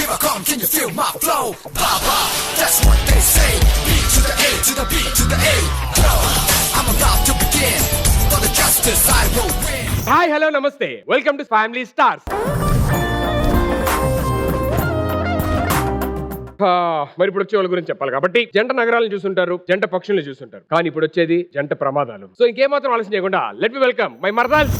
Here I come, can you feel my flow? Papa, that's what they say. B to the A to the B to the A. Yo, I'm about to begin. For the justice I will win. Hi hello నమస్తే welcome to family stars. మరి ఇప్పుడు వచ్చే వాళ్ళ గురించి చెప్పాలి కాబట్టి జంట నగరాలను చూస్తుంటారు, జంట పక్షులను చూస్తుంటారు, కానీ ఇప్పుడు వచ్చేది జంట ప్రమాదాలు. సో ఇంకేమాత్రం ఆలస్యం చేయకుండా లెట్ మీ వెల్కమ్ మై మర్దాల్స్.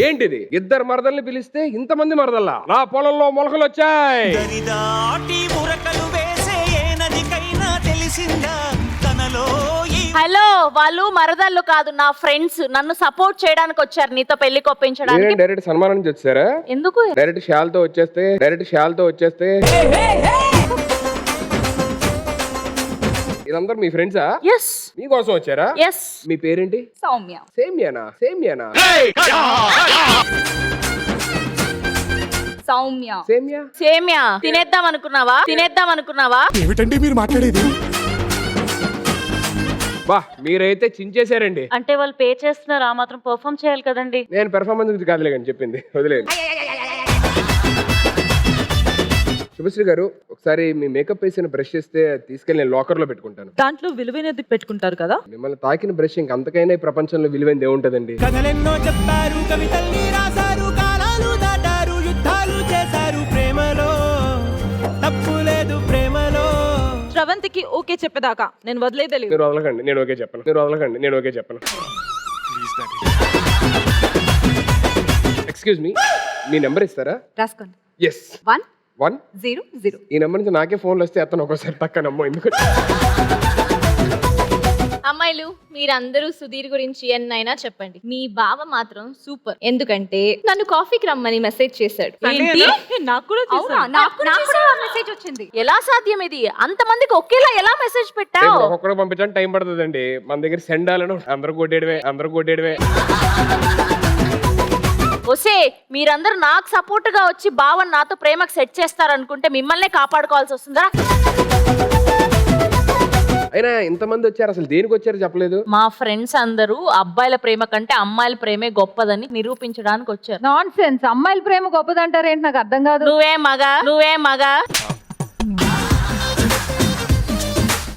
ఏంటిది ఇద్దరు మరదల్ని పిలిస్తే ఇంతమంది మరదల్లా? నా పొలంలో మొలకలు వచ్చాయి. హలో, వాళ్ళు మరదళ్ళు కాదు, నా ఫ్రెండ్స్. నన్ను సపోర్ట్ చేయడానికి వచ్చారు, నీతో పెళ్లి కొప్పించడానికి. డైరెక్ట్ సన్మానం నుంచి వచ్చారా? ఎందుకు? డైరెక్ట్ షాల్తో వచ్చేస్తే ఇదందరూ మీ ఫ్రెండ్సా? yes మీకోసం వచ్చారా? yes. మీ పేరేంటి? సౌమ్య. సేమ్యానా? సౌమ్య. సేమ్యా సేమ్య తినేద్దాం అనుకున్నావా? ఏమిటండి మీరు మాట్లాడేది? బా మీరైతే చించేశారండి. అంటే వాళ్ళు పే చేస్తున్నారు, ఆ మాత్రం పర్ఫార్మ్ చేయాలి కదండి. నేను పెర్ఫార్మెన్స్ గురించి కాదులే కానీ చెప్పింది వదిలేదు. శుభశ్రీ గారు, ఒకసారి మీ మేకప్ వేసిన బ్రష్ చేస్తే తీసుకెళ్ళి నేను లాకర్ లో పెట్టుకుంటాను. దాంట్లో విలువైనది పెట్టుకుంటారు కదా. మిమ్మల్ని తాకిన బ్రష్ ఇంకంతకైనా ఈ ప్రపంచంలో విలువైనది ఏముంటదండి? కథలెన్నో చెప్పారు, కవితల్ని రాశారు, కాలాలు దాటారు, యుద్ధాలు చేశారు, ప్రేమలో తప్పు లేదు, ప్రేమలో. శ్రవంతికి ఓకే చెప్పేదాకా నేను వదిలేదలేదు. మీరు వదలకండి, నేను ఓకే చెప్పను. ఎక్స్క్యూజ్ మీ, మీ నెంబర్ ఇస్తారా? రాసుకోండి. ఎస్ 110. ఈ నెంబర్ నుంచి నాకే ఫోన్లు వస్తే అతను ఒక్కోసారి తక్క నమ్మో. ఎందుకంటే అమ్మాయిలు, మీరందరూ సుధీర్ గురించి ఎన్నైనా చెప్పండి, మీ బావ మాత్రం సూపర్. ఎందుకంటే నన్ను కాఫీకి రమ్మని మెసేజ్ చేశాడు. ఏంటి? నాకు కూడా మెసేజ్ వచ్చింది. ఎలా సాధ్యం ఇది? అంతమందికి ఒకేలా ఎలా మెసేజ్ పెట్టావు? ఒక్కొక్కడికి పంపించడానికి టైం పడుతుందండి. మన దగ్గర సెండాలను అందరూ కొట్టేయడమే. ఒసే, మీరందరూ నాకు సపోర్ట్ గా వచ్చి బావని నాతో ప్రేమకు సెట్ చేస్తారనుకుంటే మిమ్మల్నే కాపాడుకోవాల్సి వస్తుందా? అయినా ఇంతమంది వచ్చారు, అసలు దేనికి వచ్చారు చెప్పలేదు. మా ఫ్రెండ్స్ అందరూ అబ్బాయిల ప్రేమ కంటే అమ్మాయిల ప్రేమే గొప్పదని నిరూపించడానికి వచ్చారు. Non sense. అమ్మాయిల ప్రేమ గొప్పదంటారేంటి? నాకు అర్థం కాదు. నువ్వే మగ.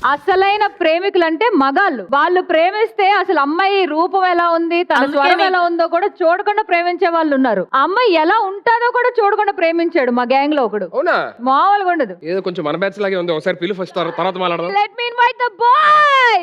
అసలైన ప్రేమికులు అంటే మగాళ్ళు. వాళ్ళు ప్రేమిస్తే అసలు అమ్మాయి రూపం ఎలా ఉంది, తన స్వరం ఎలా ఉందో కూడా చూడకుండా ప్రేమించే వాళ్ళు ఉన్నారు. అమ్మాయి ఎలా ఉంటాదో కూడా చూడకుండా ప్రేమించాడు మా గ్యాంగ్ లో ఒకడు. అవునా? మామూలుగా ఉండదు. ఏదో కొంచెం మన బ్యాచ్ లాగే ఉంది. ఒకసారి పిలు ఫస్ట్, తర్వాత మాట్లాడదాం. Let me invite the boy.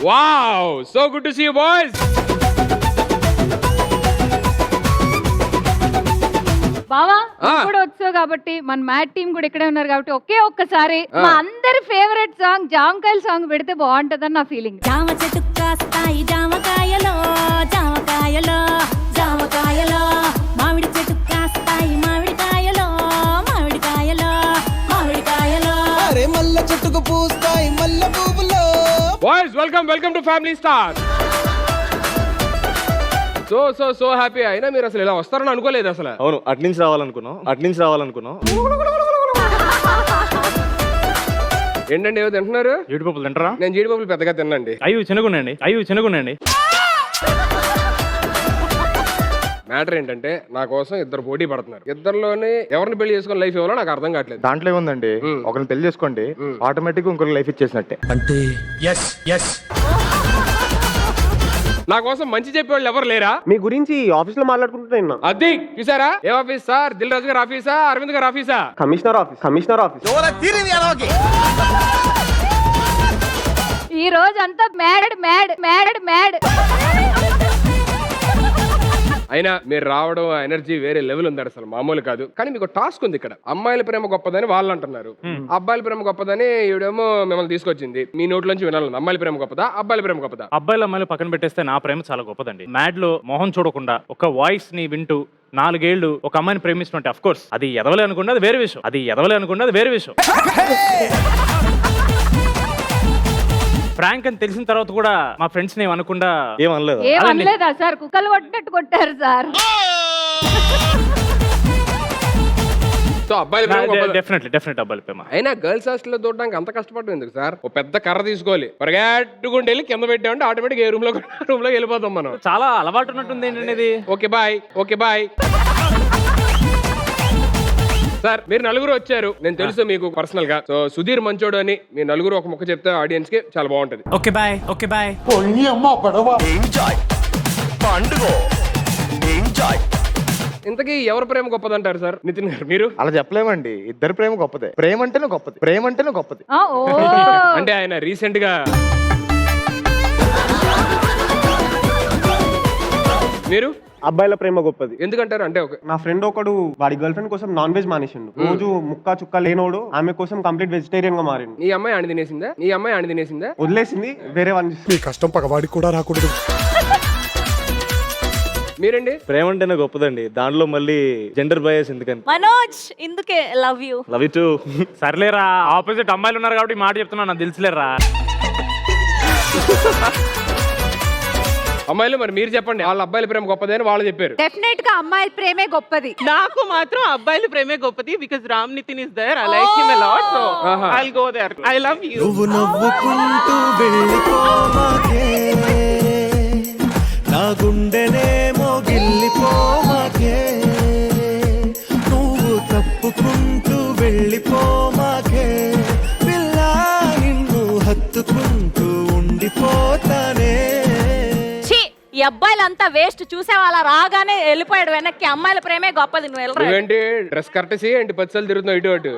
Wow, so good to see you boys. బావా, నువ్వు కూడా వచ్చావు కాబట్టి మన మ్యాట్ టీం కూడా ఇక్కడే ఉన్నారు కాబట్టి ఒక్కసారి మా అందరి ఫేవరెట్ సాంగ్ జామకాయల సాంగ్ పెడితే బాగుంటదని నా ఫీలింగ్. జామ చెట్టు కాస్తాయి జామకాయలో, జామకాయలో, జామకాయలో, మామిడి చెట్టు కాస్తాయి మామిడికాయలో, మామిడికాయలో, మామిడికాయలో, అరే మల్ల చెట్టుకు పూస్తాయి మల్ల పువ్వులో. Boys, welcome to Family Stars. So happy. అయినా మీరు అసలు ఇలా వస్తారని అనుకోలేదు అసలు. అవును, అట్నుంచి రావాలనుకున్నాం. ఏంటండి ఏదో తింటున్నారు? జీడిపప్పులు తింటారా? నేను జీడిపప్పులు పెద్దగా తిన్నండి. అయ్యో చిన్నగుండండి. మ్యాటర్ ఏంటంటే నా కోసం ఇద్దరు పోటీ పడుతున్నారు. ఇద్దరులోనే ఎవరిని పెళ్లి చేసుకుని లైఫ్ ఇవ్వాలో నాకు అర్థం కావట్లేదు. దాంట్లో ఏముందండి, ఒకరిని పెళ్లి చేసుకోండి, ఆటోమేటిక్ ఇంకొక లైఫ్ ఇచ్చేసినట్టే. అంటే ఎస్ నా కోసం మంచి చెప్పేవాళ్ళు ఎవరు లేరా? మీ గురించి ఆఫీస్ లో మాట్లాడుకుంటున్నా. అది చూసారా? ఏ ఆఫీస్ సార్? దిల్ రాజు గారు ఆఫీసా, అరవింద్ గారు ఆఫీసా? Commissioner office. ఈ రోజు అంతా మ్యాడ్. అయినా మీరు రావడం ఆ ఎనర్జీ వేరే లెవెల్ ఉంది అసలు మామూలు కాదు. కానీ మీకు టాస్క్ ఉంది ఇక్కడ. అమ్మాయిల ప్రేమ గొప్పదని వాళ్ళు అంటున్నారు, అబ్బాయిల ప్రేమ గొప్పదని ఈవిడేమో మిమ్మల్ని తీసుకొచ్చింది. మీ నోట్లోంచి వినాలి, అమ్మాయిల ప్రేమ గొప్పదా అబ్బాయిల ప్రేమ గొప్పదా? అబ్బాయిల అమ్మాయిలు పక్కన పెట్టేస్తే నా ప్రేమ చాలా గొప్పదండి. మ్యాడ్ లో మొహం చూడకుండా ఒక వాయిస్ ని వింటూ 4 ఏళ్ళు ఒక అమ్మాయిని ప్రేమిస్తుంటే అఫ్ కోర్స్ అది ఎదవలే అనుకున్నది అది వేరే విషయం. ఫ్రాంక్ అని తెలిసిన తర్వాత కూడా మా ఫ్రెండ్స్ ని అనకుండా ఏమనలేదు. ఏమనలేదా సార్? కుక్కలు కొట్టినట్టు కొట్టారు సార్. సో అబ్బాయిల ప్రేమ గొప్పదా? డెఫినెట్ అబ్బాయిల ప్రేమ. అయినా గర్ల్స్ హాస్టల్ లో చూడడానికి అంత కష్టపడడం ఎందుకు సార్? ఓ పెద్ద కర్ర తీసుకోవాలి, పరిగెట్టుకుంటూ వెళ్ళి కింద పెట్టామంటే ఆటోమేటిక్ ఏ రూమ్ లో వెళ్ళిపోతాం మనం. చాలా అలవాటు ఉన్నట్టుంది ఏంటండి ఇది. Okay bye. సార్ మీరు నలుగురు వచ్చారు, నేను తెలుసు మీకు పర్సనల్ గా. సో సుధీర్ మంచోడు అని మీ నలుగురు ఒక ముక్క చెప్తే ఆడియన్స్ కి చాలా బాగుంటది. Okay bye. ఎంజాయ్ పండుగ ఎంజాయ్. ఇంతకీ ఎవరి ప్రేమ గొప్పదంటారు సార్? నితిన్ గారు మీరు? అలా చెప్పలేమండి, ఇద్దరు ప్రేమ గొప్పదే. ప్రేమ అంటేనే గొప్పది. ఓ అంటే ఆయన రీసెంట్ గా మీరు అబ్బాయిల ప్రేమ గొప్పది ఎందుకంటారు? అంటే నా ఫ్రెండ్ ఒకడు వాడి గర్ల్ ఫ్రెండ్ కోసం నాన్ వెజ్ మానేసిండు. రోజు ముక్క చుక్క లేనోడు ఆమె కోసం కంప్లీట్ వెజిటేరియన్ గా మారిండు. నీ అమ్మాయి అణి తినేసిందా? వదిలేసింది, వేరే వాడిని. కష్టం పగవాడికి కూడా రాకూడదు. మీరండి? ప్రేమ అంటేనే గొప్పదండి, దాంట్లో మళ్ళీ జెండర్ బయాస్ ఎందుకని. మనోజ్ ఇందుకే లవ్ యూ. సర్లేరా, ఆపోజిట్ అమ్మాయిలు ఉన్నారు కాబట్టి ఈ మాట చెప్తున్నా, నాకు తెలుసులేరా. అమ్మాయిలు మరి మీరు చెప్పండి, వాళ్ళ అబ్బాయిల ప్రేమ గొప్పది అని వాళ్ళు చెప్పారు. డెఫినెట్ గా అమ్మాయిల ప్రేమే గొప్పది. నాకు మాత్రం అబ్బాయిల ప్రేమే గొప్పది. Because Ram Nitin is there. I like him a lot. So I'll go there. I love you. నువ్వు నవ్వుకుంటూ వెళ్ళిపోమాకే, నా గుండెనేమో గిల్లిపోమాకే. నువ్వు తప్పుకుంటూ వెళ్ళిపోమాకే, పిల్ల నిన్ను హత్తుకుంటూ ఉండిపోతానే. ఈ అబ్బాయిలంతా వేస్ట్. చూసే వాళ్ళ రాగానే వెళ్ళిపోయాడు వెనక్కి. అమ్మాయిల ప్రేమే గొప్పది. నువ్వు వెళ్ళరా. నువ్వేంటి డ్రెస్ కరెక్టేసి ఏంటి 10 సార్లు తిరుగుతున్నావు ఇటు అటు?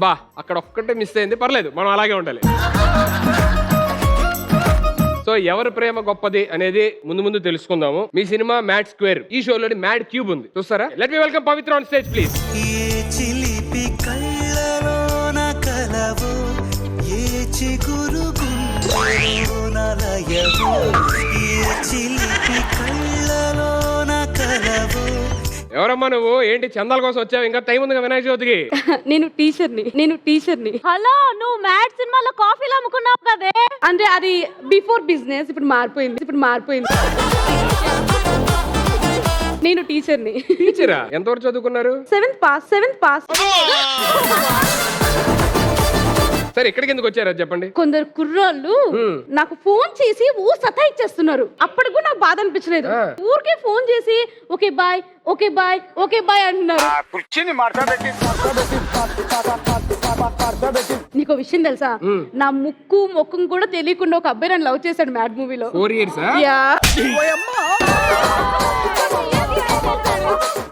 బా అక్కడ ఒక్కటే మిస్ అయింది, పర్లేదు మనం అలాగే ఉండాలి. సో ఎవరి ప్రేమ గొప్పది అనేది ముందు తెలుసుకుందాము. మీ సినిమా మ్యాడ్ స్క్వేర్, ఈ షోలోని మ్యాడ్ క్యూబ్ ఉంది, చూస్తారా? Let me welcome Pavitra on stage please. ఏ చిలిపి కళ్ళలోన కలవు, ఏ చిగురు గుండెలోన లయవు, ఏ చిలిపి కళ్ళలోన కలవు. ఎవరమ్మా నువ్వు? ఏంటి చందాల కోసం వచ్చావు? ఇంకా టైం ఉంది వినాయక చవితికి. నేను టీచర్ని. హలో, నువ్వు మ్యాడ్ సినిమాలో కాఫీలు అమ్ముకున్నావు కదే? అంటే అది బిఫోర్ బిజినెస్, ఇప్పుడు మారిపోయింది. నేను టీచర్ని. టీచరా? ఎంతవరకు చదువుకున్నారు? 7th pass. సరే ఇక్కడికి ఎందుకు వచ్చారా చెప్పండి. కొందరు కుర్రోళ్ళు నాకు ఫోన్ చేసి సతాయిచ్చేస్తున్నారు. అప్పుడు కూడా నాకు బాధ అనిపించలేదు. ఊరికే ఫోన్ చేసి ఓకే బాయ్ అంటున్నారు. నీకు విషయం తెలుసా? నా ముక్కు మొక్కం కూడా తెలియకుండా ఒక అబ్బాయి నన్ను లవ్ చేశాడు మ్యాడ్ మూవీలో. 4 years?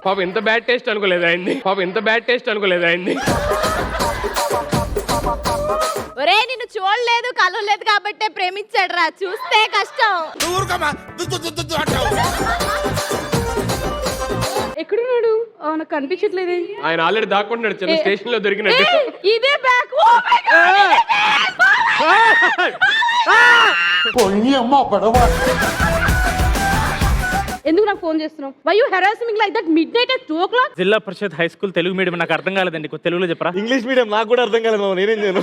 పాప ఎంత బ్యాడ్ టేస్ట్ అనుకోలేదు ఆయన్ని. ఒరే నిన్ను చూడలేదు, కలవలేదు కాబట్టి ప్రేమించాడు రా. చూస్తే కష్టం. ఎక్కడున్నాడు? నాకు కనిపించట్లేదే. ఆయన ఆల్రెడీ దాక్కుంటున్నాడు చిన్న స్టేషన్ లో దొరికినట్టు. ఇదే బ్యాక్. ఎందుకు నాకు ఫోన్ చేస్తున్నావు? Why you harassing me like that midnight at 2 o'clock? Zilla Parishad high school Telugu medium నాకు అర్థం కాలేదండి, తెలుగులో చెప్పరా? ఇంగ్లీష్ మీడియం నాకు కూడా అర్థం కాలేదు, నేనేం చేయను.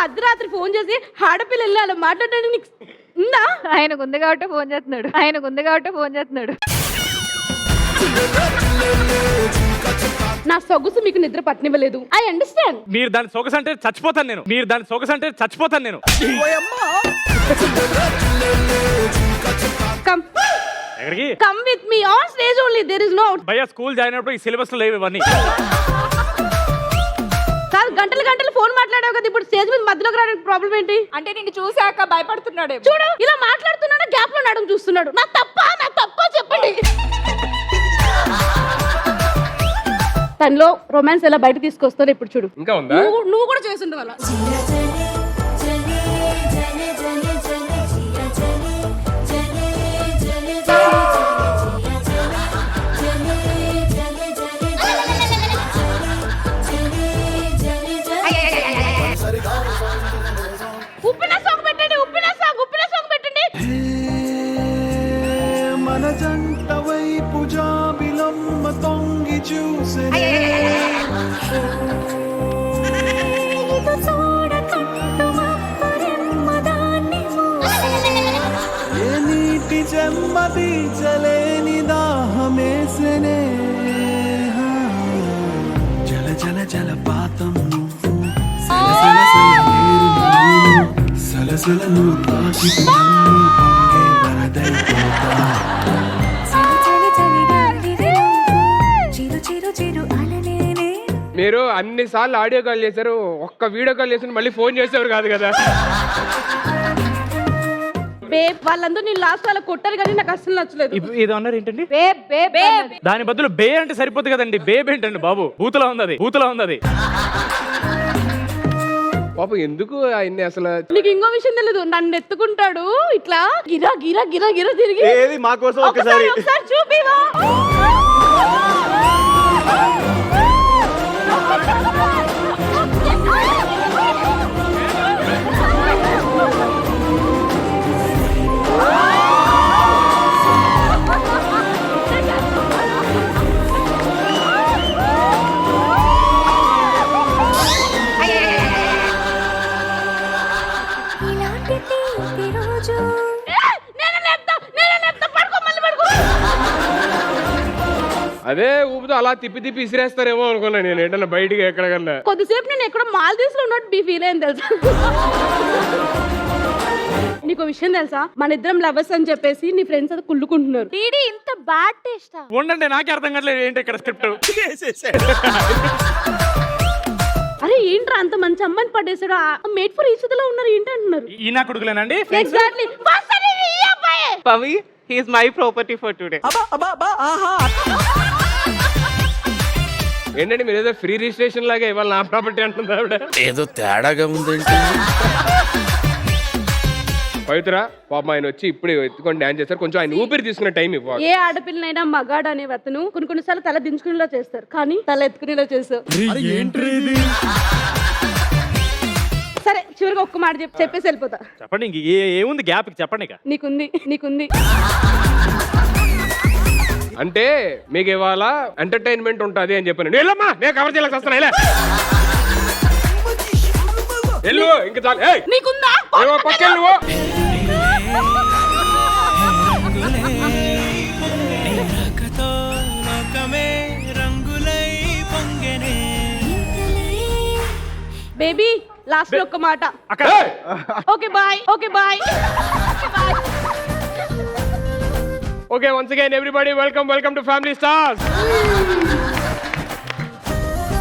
అర్ధరాత్రి ఫోన్ చేసి ఆడపిల్లల్ని అలా మాట్లాడడానికి నీకు ఉందా? ఆయనకు ఉంది కాబట్టి ఫోన్ చేస్తున్నాడు. నా సొగుసు మీకు నిద్ర పట్టనివ్వలేదు. I understand. మీరు దాని సొగసు అంటే చచ్చిపోతాను నేను. Come with me on stage only. There is no. భయ్యా స్కూల్ జాయిన్ అయినప్పుడు ఈ సిలబస్ లో లేవు ఇవన్నీ. సార్ గంటలు ఫోన్ మాట్లాడావు కదా, ఇప్పుడు స్టేజ్ మీద మధ్యలోకి రావడానికి ప్రాబ్లం ఏంటి? అంటే నిన్ను చూసాక భయపడుతున్నాడు. చూడు ఇలా మాట్లాడుతున్నాడు, గ్యాప్ లో నడుము చూస్తున్నాడు. నా తప్ప చెప్పండి. తనలో రొమాన్స్ ఎలా బయట తీసుకొస్తారో ఇప్పుడు చూడు. ఇంకా ఉందా? నువ్వు కూడా చేస్తుండవు అలా. మన జంట వైపు జాబిలమ్మ తొంగి చూసే ఇటు చూడకంటు మబ్బరెమ్మదాన్ని ఏ నీటి చెమ్మదీచలేని దాహమేసనే జల జల జలపాతం నువ్వు సలసల సలహేరు సలసల నువ్వు తాకితే నన్ను పొంగే వరదైపోతా చలి చలి గాలిలో చిరు చిరు చిరు అలలేనే మీరు అన్ని సార్లు ఆడియో కాల్ చేశారు, ఒక్క వీడియో కాల్ చేసి మళ్ళీ ఫోన్ చేసేవారు కాదు కదా. బేబ్ వాళ్ళందరూ నేను లాస్ట్ వాళ్ళ కొట్టారు కానీ నాకు అసలు నచ్చలేదు. ఇది అన్నారు ఏంటండి? బేబ్ బేబ్ బేబ్ దాని బదులు బే అంటే సరిపోతుంది కదండి. బేబ్ ఏంటండి బాబు? బూతులా ఉంది అది, బూతులా ఉంది అది. పాపం ఎందుకు ఆయన్ని అసలు. నీకు ఇంకో విషయం తెలియదు, నన్ను ఎత్తుకుంటాడు ఇట్లా గిరా గిరా గిరా గిరా తిరిగి. ఏది మా కోసం ఒకసారి ఒకసారి చూపివా. ఇలాంటి తీపి రోజు నేనే లేపుతా, పడుకో, మళ్ళీ పడుకో. అదే ఊపితో అలా తిప్పి తిప్పి ఇసిరేస్తారేమో అనుకున్నా నేను, ఏంటన్నా బయటికి ఎక్కడికన్నా. కొద్దిసేపు నేను ఎక్కడో మాల్దీవ్స్ లో ఉన్నట్టు బీ ఫీల్ అయింది తెలుసా. నీకు విషయం తెలుసా, మన ఇద్దరం లవర్స్ అని చెప్పేసి నీ ఫ్రెండ్స్ అది కుళ్ళుకుంటున్నారు. డీడీ ఇంత బ్యాడ్ టేస్టా? ఉండండి, నాకే అర్థం కావట్లేదు ఏంటి ఇక్కడ స్క్రిప్ట్. అరే ఏంట్రా అంత మంచి అమ్మాయిని పడేసాడు, మేడ్ ఫర్ ఈచ్ అదర్ లో ఉన్నారు ఏంటి అంటున్నారు. ఈ నా కొడుకులేనండి. Exactly. Pavi, he is my property for today. ఏంటంటే మీరు ఏదో ఫ్రీ రిజిస్ట్రేషన్ లాగా ఇవాళ నా ప్రాపర్టీ అంటుంది ఆవిడ. ఏదో తేడాగా ఉందేంటి? పవిత్ర పాపం ఆయన వచ్చి ఇప్పుడే ఎత్తుకొని డాన్స్ చేస్తారు, కొంచెం ఆయన ఊపిరి తీసుకునే టైం ఇవ్వాలి. ఏ ఆడపిల్లనైనా మగాడు అనే అతను కొన్నిసార్లు తల దించుకునేలా చేస్తారు, కానీ తల ఎత్తుకునేలా చేస్తారు. సరే చివరిగా ఒక్క మాట చెప్పేసి వెళ్ళిపోతా. చెప్పండి, ఇంక ఏముంది గ్యాప్ చెప్పండి. ఇక నీకుంది. అంటే మీకు ఇవాళ ఎంటర్టైన్మెంట్ ఉంటుంది అని చెప్పాను. వెళ్ళమ్మా, నేను కవర్ చేయాల్సి వస్తాను. వెళ్ళు ఇంకా చాలు. నీకుందా? పక్కెళ్ళు. బేబీ లాస్ట్ లో ఒక్క మాట. Okay bye. Okay, once again, everybody, welcome to Family Stars.